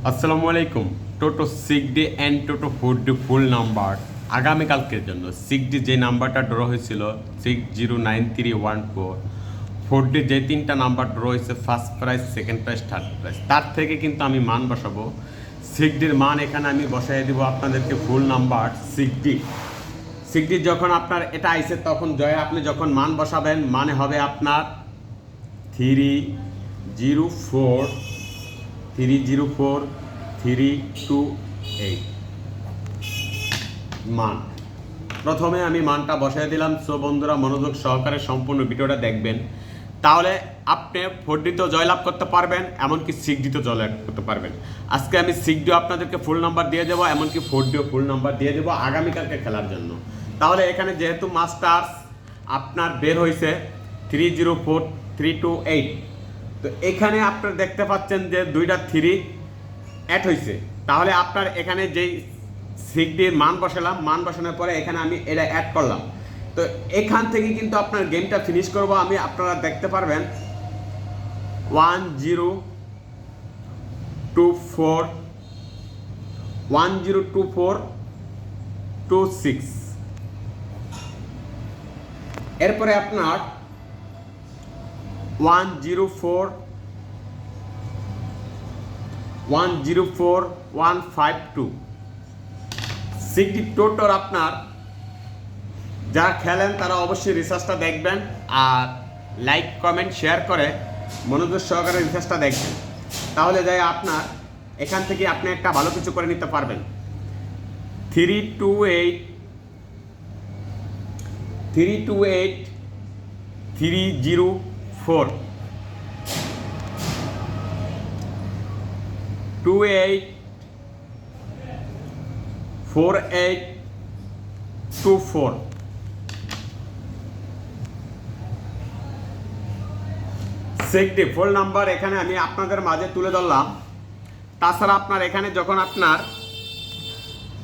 আসসালামু আলাইকুম। টোটো 6D and toto 4D full number আগামীকালকের জন্য 6D যে নাম্বারটা ড্র হয়েছিল 609314, 4D যে তিনটা নাম্বার ড্র হয়েছে first prize, second prize, third prize, তার থেকে কিন্তু আমি মান বসাবো। 6Dর মান এখানে আমি বসাই দিব আপনাদেরকে ফুল নাম্বার 6D যখন আপনার এটা আইছে তখন জয় আপনি যখন মান বসাবেন মানে হবে আপনার 304 328 মান। প্রথমে আমি মানটা বসাই দিলাম। সো বন্ধুরা মনোযোগ সহকারে সম্পূর্ণ ভিডিওটা দেখবেন, তাহলে আপনি 4Dতেও জয়লাভ করতে পারবেন, এমনকি 6Dতেও জয়লাভ করতে পারবেন। আজকে আমি 6D আপনাদেরকে ফুল নাম্বার দিয়ে দেবো, এমনকি 4Dও ফুল নাম্বার দিয়ে দেবো আগামীকালকে খেলার জন্য। তাহলে এখানে যেহেতু মাস্টার্স আপনার বের হয়েছে 304328, তো এখানে আপনারা দেখতে পাচ্ছেন যে দুইটা 3 অ্যাড হয়েছে। তাহলে আপনার এখানে যেই 6Dর মান বসালাম, মান বসানোর পরে এখানে আমি এটা অ্যাড করলাম। তো এখান থেকে কিন্তু আপনার গেমটা ফিনিশ করব আমি। আপনারা দেখতে পারবেন 1024 এরপরে আপনার 104152 6D টোটোর আপনার যারা খেলেন তারা অবশ্যই রিসার্চটা দেখবেন, আর লাইক কমেন্ট শেয়ার করে মনোযোগ সহকারে রিসার্চটা দেখবেন। তাহলে যাই আপনার এখান থেকে আপনি একটা ভালো কিছু করে নিতে পারবেন। 328 304 284824 6D ফুল নাম্বার এখানে আমি আপনাদের মাঝে তুলে ধরলাম। তাছাড়া আপনার এখানে যখন আপনার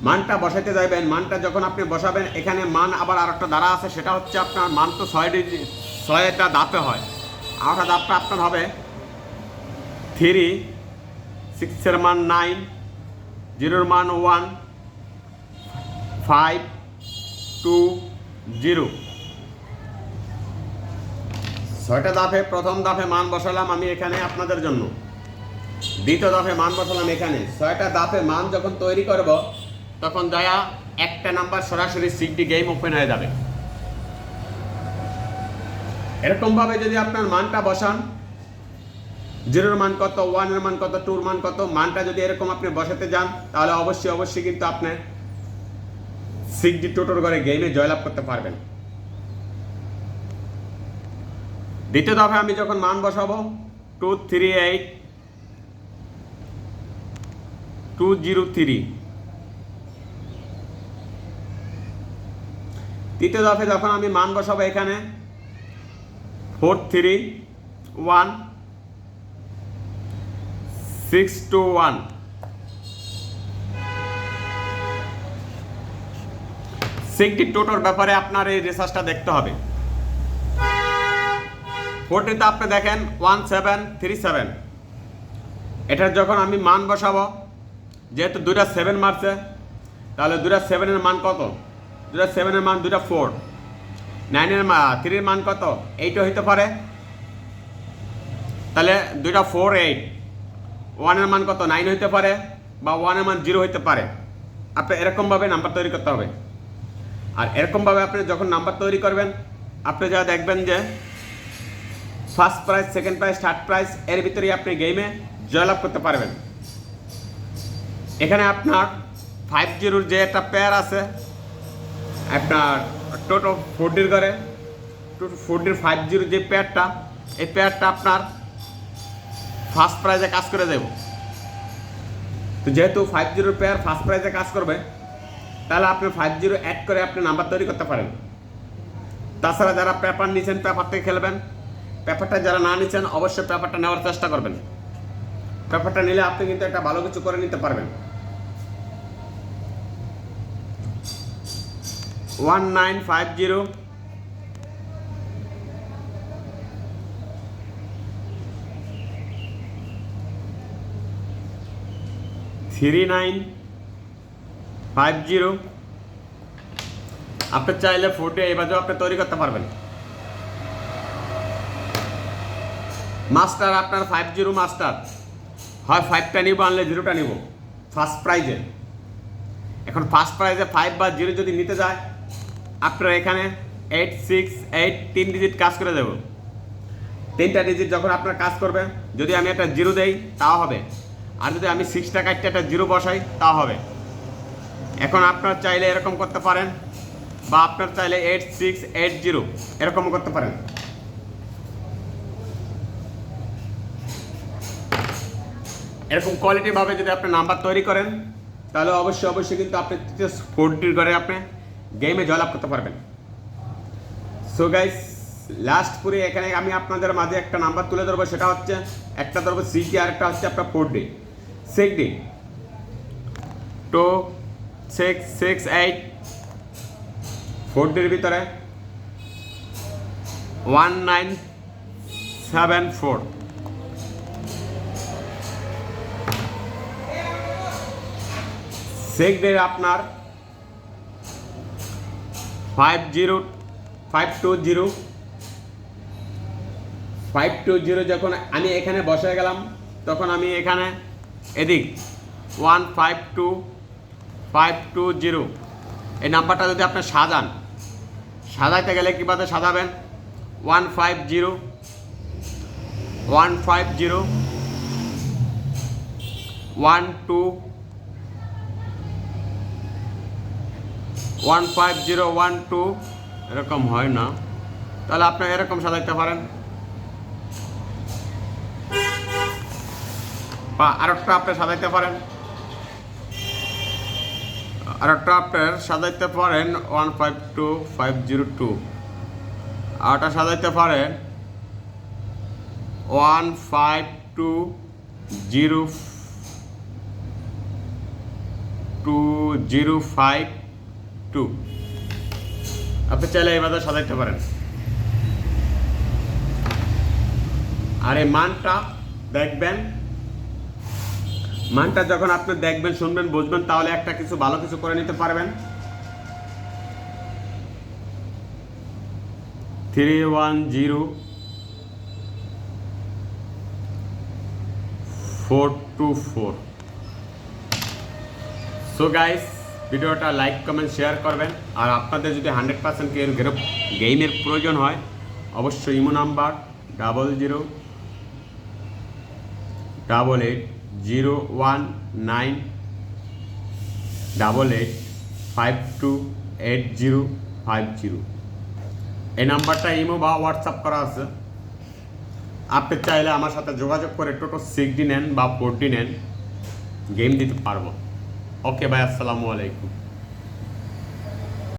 মানটা বসাতে যাবেন, মানটা যখন আপনি বসাবেন এখানে মান আবার আর একটা ধারা আছে, সেটা হচ্ছে আপনার মান তো 6টা ধাপে হয়। আরেকটা ধাপটা আপনার হবে 3, 6 এর মান 9, 0 এর মান 1, 5, 2, 0। 6টা ধাপে প্রথম ধাপে মান বসালাম আমি এখানে আপনাদের জন্য। দ্বিতীয় ধাপে মান বসালাম এখানে। 6টা ধাপে মান যখন তৈরি করব তখন দয়া একটা নাম্বার সরাসরি 6D গেম ওপেন হয়ে যাবে। এরকমভাবে যদি আপনার মানটা বসান, 0 এর মান কত, 1 এর মান কত, 2 এর মান কত, মানটা যদি এরকম আপনি বসাতে যান তাহলে অবশ্যই কিন্তু আপনি 6D টোটোর ঘরে গেমে জয়লাভ করতে পারবেন। দ্বিতীয় দফায় আমি যখন মান বসাবো 238203, তৃতীয় দফে যখন আমি মান বসাবো এখানে 431621, 6D টোটোর ব্যাপারে আপনার এই রিসার্চটা দেখতে হবে। 40তে আপনি দেখেন 1737, এটার যখন আমি মান বসাবো যেহেতু দুইটা 7 মারছে, তাহলে দুইটা 7-এর মান কত, দুইটা 7-এর মান দুইটা 4, 9-এর 3-এর মান কত 8 হইতে পারে, তাহলে দুইটা 4 8, 1-এর মান কত 9 হইতে পারে, বা 1-এর মান 0 হইতে পারে। আপনি এরকমভাবে নাম্বার তৈরি করতে হবে। আর এরকমভাবে আপনি যখন নাম্বার তৈরি করবেন আপনি যা দেখবেন যে first prize, second prize, third prize এর ভিতরেই আপনি গেমে জয়লাভ করতে পারবেন। এখানে আপনার 50 যে একটা পেয়ার আছে আপনার টোটো 4Dর ঘরে, টোটো 4Dর 50 যে পেয়ারটা, এই পেয়ারটা আপনার ফার্স্ট প্রাইজে কাজ করে দেব। তো যেহেতু 50 পেয়ার ফার্স্ট প্রাইজে কাজ করবে, তাহলে আপনি 50 অ্যাড করে আপনি নাম্বার তৈরি করতে পারেন। তাছাড়া যারা পেপার নিচ্ছেন পেপার থেকে খেলবেন, পেপারটা যারা না নিচ্ছেন অবশ্যই পেপারটা নেওয়ার চেষ্টা করবেন। পেপারটা নিলে আপনি কিন্তু একটা ভালো কিছু করে নিতে পারবেন। 1950, 3950। আপনি চাইলে 40 এই বাজেও আপনি তৈরি করতে পারবেন। মাস্টার আপনার 50 মাস্টার, হয় 5টা নিব আনলে 0টা নিব ফার্স্ট প্রাইজে। এখন ফার্স্ট প্রাইজে 5 বা 0 যদি নিতে যায়, আপনার এখানে 868 3 ডিজিট কাজ করে দেব। 3টা ডিজিট যখন আপনার কাজ করবে, যদি আমি একটা 0 দেই তাও হবে, আর যদি আমি 6টা কাটতে একটা 0 বসাই তাও হবে। এখন আপনার চাইলে এরকম করতে পারেন, বা আপনার চাইলে 8680 এরকম করতে পারেন। এরকম কোয়ালিটিভাবে যদি আপনি নাম্বার তৈরি করেন, তাহলে অবশ্যই কিন্তু আপনি 40 ঘরে আপনি গেমে জয়লাভ করতে পারবেন। সো গাইস, লাস্ট করে এখানে আমি আপনাদের মাঝে একটা নাম্বার তুলে ধরবো, সেটা হচ্ছে একটা ধরবো সিটি আর একটা হচ্ছে আপনার 4D 6D 2668 4Dর ভিতরে 1974। সেগডের আপনার 520 যখন আমি এখানে বসে গেলাম, তখন আমি এখানে এদিক 152520 এই নাম্বারটা যদি আপনি সাজাইতে গেলে কীভাবে সাজাবেন? 150 150 12 15012 এরকম হয় না, তাহলে আপনি এরকম সাজাইতে পারেন। বা আরেকটা আপনি সাজাইতে পারেন, 152502, আরটা সাজাইতে পারেন 152052। আপনি চাইলে এইভাবে সাজাইতে পারেন। আর এই মানটা দেখবেন, মানটা যখন আপনি দেখবেন, শুনবেন, বুঝবেন, তাহলে একটা কিছু ভালো কিছু করে নিতে পারবেন। 310424। সো গাইস, ভিডিওটা লাইক, কমেন্ট, শেয়ার করবেন। আর আপনাদের যদি 100% গেমের প্রয়োজন হয়, অবশ্যই ইমো নাম্বার 00880988528050। এই নাম্বারটা ইমো বা হোয়াটসঅ্যাপ করা আছে। আপনি চাইলে আমার সাথে যোগাযোগ করে টোটো 6D নেন বা 4D নেন, গেম দিতে পারবো। ওকে ভাই, আসসালামু আলাইকুম।